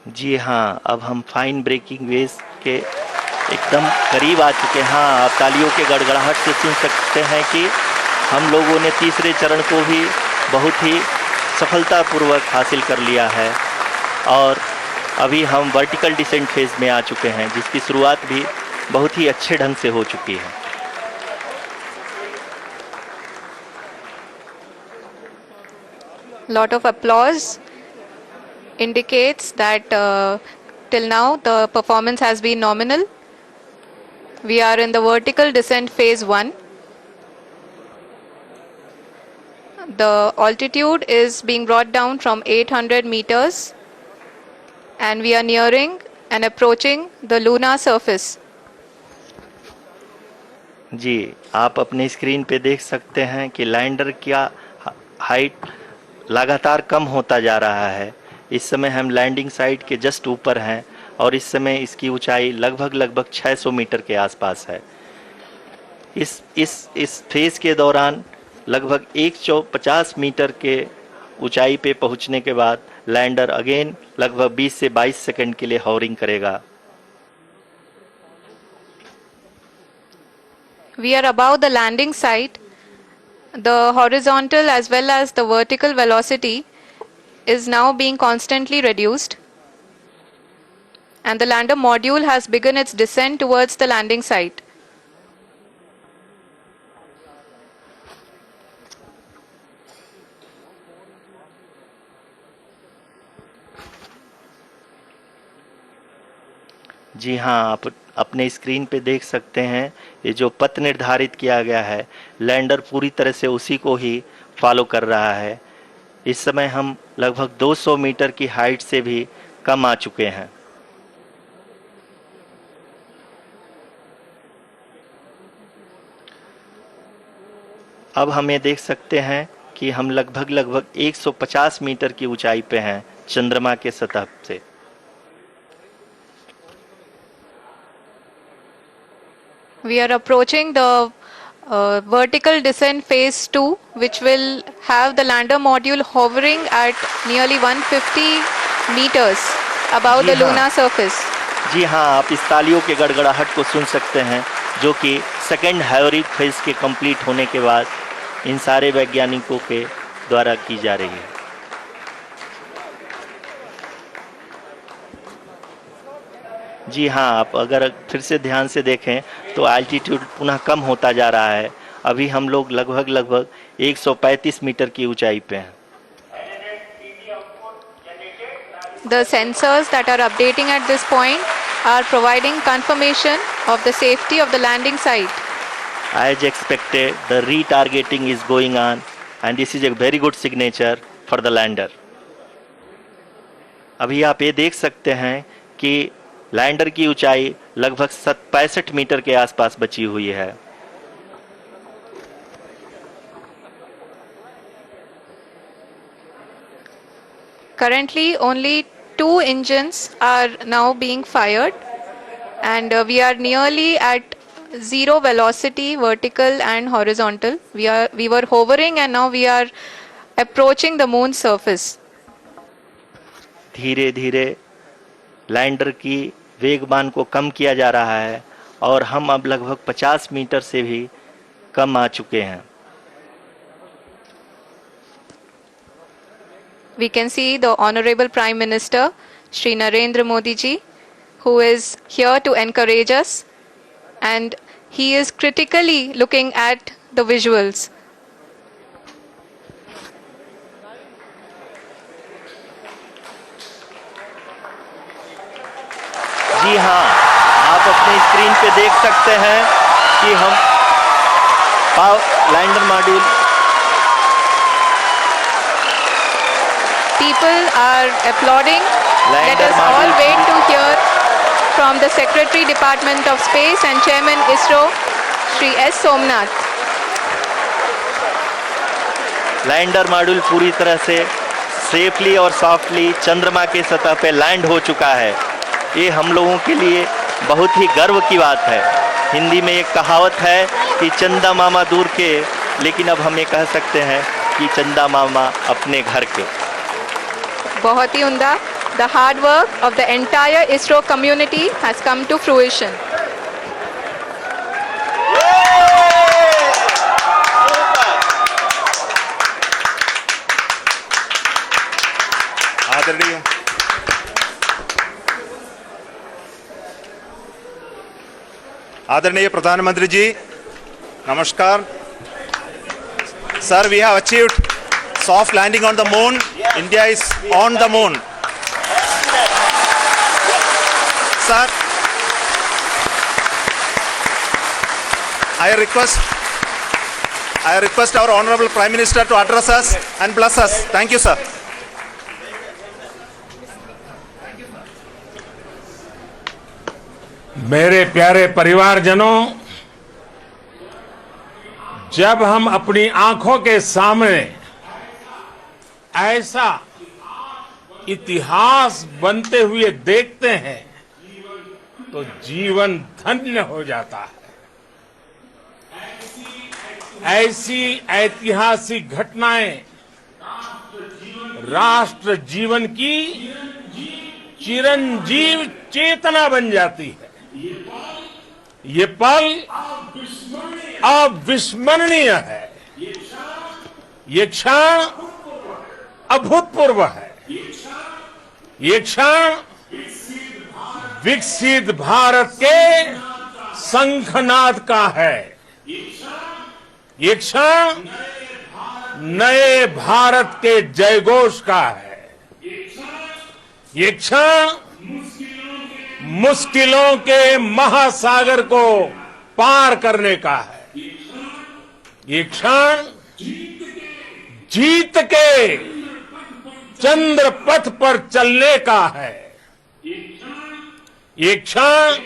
जी हाँ, अब हम फाइन ब्रेकिंग वेव्स के एकदम करीब आ चुके हैं। हाँ, आप तालियों के गड़गड़ाहट से सुन सकते हैं कि हम लोगों ने तीसरे चरण को भी बहुत ही सफलतापूर्वक हासिल कर लिया है और अभी हम वर्टिकल डिसेंट फेज में आ चुके हैं, जिसकी शुरुआत भी बहुत ही अच्छे ढंग से हो चुकी है। Lot of applause indicates that till now the performance has been nominal. We are in the vertical descent phase 1. The altitude is being brought down from 800 meters and we are nearing and approaching the lunar surface. जी, आप अपने screen पे देख सकते हैं कि lander का height लगातार कम होता जा रहा है। इस समय हम लैंडिंग साइट के जस्ट ऊपर हैं और इस समय इसकी ऊंचाई लगभग 600 मीटर के आसपास है। इस फेज के दौरान लगभग 150 मीटर के ऊंचाई पे पहुंचने के बाद लैंडर अगेन लगभग 20 से 22 सेकंड के लिए हॉवरिंग करेगा। We are above the landing site. The horizontal as well as the vertical velocity is now being constantly reduced. And the lander module has begun its descent towards the landing site. जी हाँ, आप अपने screen पे देख सकते हैं ये जो पथ निर्धारित किया गया है, लैंडर पूरी तरह से उसी को ही फॉलो कर रहा है। इस समय हम लगभग 200 मीटर की हाइट से भी कम आ चुके हैं। अब हम ये देख सकते हैं कि हम लगभग 150 मीटर की ऊंचाई पे हैं चंद्रमा के सतह से। We are approaching the vertical descent phase 2, which will have the lander module hovering at nearly 150 meters above ji the हाँ। lunar surface. जी हाँ, आप इस तालियों के गड़गड़ाहट को सुन सकते हैं, जो कि सेकेंड हाइवरिक फेज के कंप्लीट होने के बाद इन सारे वैज्ञानिकों के द्वारा की जा रही है। जी हाँ, आप अगर फिर से ध्यान से देखें तो एल्टीट्यूड पुनः कम होता जा रहा है। अभी हम लोग लगभग 135 मीटर की ऊंचाई पे हैं। The sensors that are updating at this point are providing confirmation of the safety of the landing site. As expected, the retargeting is going on and this is a very good signature for the lander. अभी आप ये देख सकते हैं कि lander की ऊंचाई लगभग 65 मीटर के आसपास बची हुई है। Currently, only 2 engines are now being fired, and we are nearly at zero velocity, vertical and horizontal. We were hovering, and now we are approaching the moon's surface. धीरे धीरे लैंडर की वेगमान को कम किया जा रहा है और हम अब लगभग 50 मीटर से भी कम आ चुके हैं। We can see the Honorable Prime Minister, Shri Narendra Modi ji, who is here to encourage us, and he is critically looking at the visuals. जी हाँ, आप अपने स्क्रीन पे देख सकते हैं कि हम lander module. People are applauding. Let us all wait to hear from the Secretary Department of Space and Chairman ISRO, Shri S. Somnath. Lander module पूरी तरह से सेफली और सॉफ्टली चंद्रमा के सतह पे लैंड हो चुका है। ये हम लोगों के लिए बहुत ही गर्व की बात है। हिंदी में एक कहावत है कि चंदा मामा दूर के, लेकिन अब हम ये कह सकते हैं कि चंदा मामा अपने घर के। बहुत ही उम्दा। the hard work of the entire ISRO community has come to fruition. आदरणीय आदरणीय प्रधानमंत्री जी, नमस्कार. Sir, we have achieved soft landing on the moon. India is on the moon. Sir, I request our Honorable Prime Minister to address us and bless us. Thank you, sir. मेरे प्यारे परिवारजनों, जब हम अपनी आंखों के सामने ऐसा इतिहास बनते हुए देखते हैं तो जीवन धन्य हो जाता है. ऐसी ऐतिहासिक घटनाएं राष्ट्र जीवन की चिरंजीव चेतना बन जाती है. ये पल अविस्मरणीय है. ये क्षण अभूतपूर्व है. ये क्षण विकसित भारत के शंखनाद का है. ये क्षण नए भारत के जयघोष का है. ये क्षण मुश्किलों के महासागर को पार करने का है. ये क्षण जीत के चंद्र पथ पर चलने का है. ये क्षण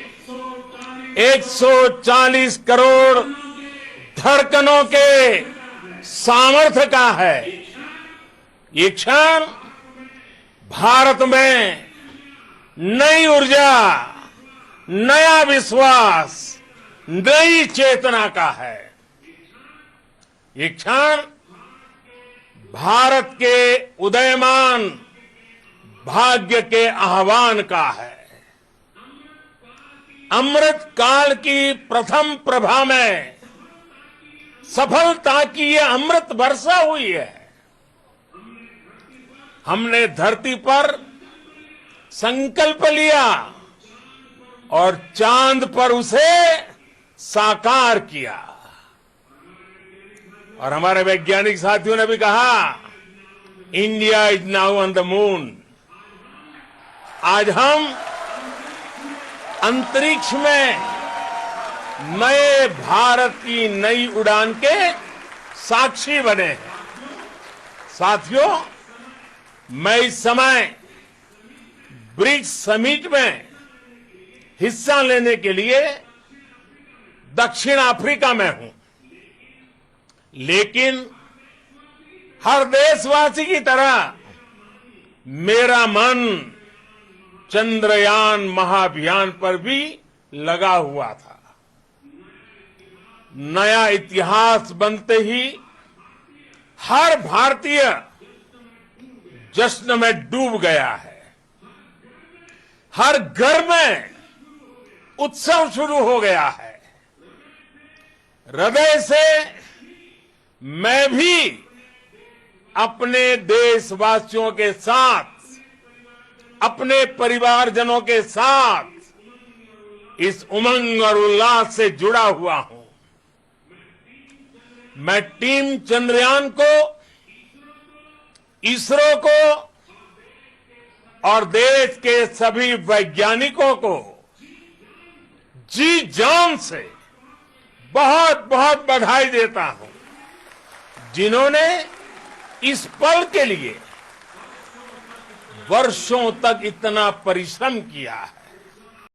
140 करोड़ धड़कनों के सामर्थ्य का है. ये क्षण भारत में नई ऊर्जा, नया विश्वास, नई चेतना का है. ये क्षण भारत के उदयमान भाग्य के आह्वान का है. अमृत काल की प्रथम प्रभा में सफलता की ये अमृत वर्षा हुई है. हमने धरती पर संकल्प लिया और चांद पर उसे साकार किया. और हमारे वैज्ञानिक साथियों ने भी कहा, India is now on the moon. आज हम अंतरिक्ष में नए भारत की नई उड़ान के साक्षी बने हैं. साथियों, मैं इस समय ब्रिक्स समिट में हिस्सा लेने के लिए दक्षिण अफ्रीका में हूं. लेकिन हर देशवासी की तरह मेरा मन चंद्रयान महाअभियान पर भी लगा हुआ था. नया इतिहास बनते ही हर भारतीय जश्न में डूब गया है. हर घर में उत्सव शुरू हो गया है. हृदय से मैं भी अपने देशवासियों के साथ, अपने परिवारजनों के साथ इस उमंग और उल्लास से जुड़ा हुआ हूं. मैं टीम चंद्रयान को, इसरो को और देश के सभी वैज्ञानिकों को जी जान से बहुत बहुत बधाई देता हूं, जिन्होंने इस पल के लिए वर्षों तक इतना परिश्रम किया है.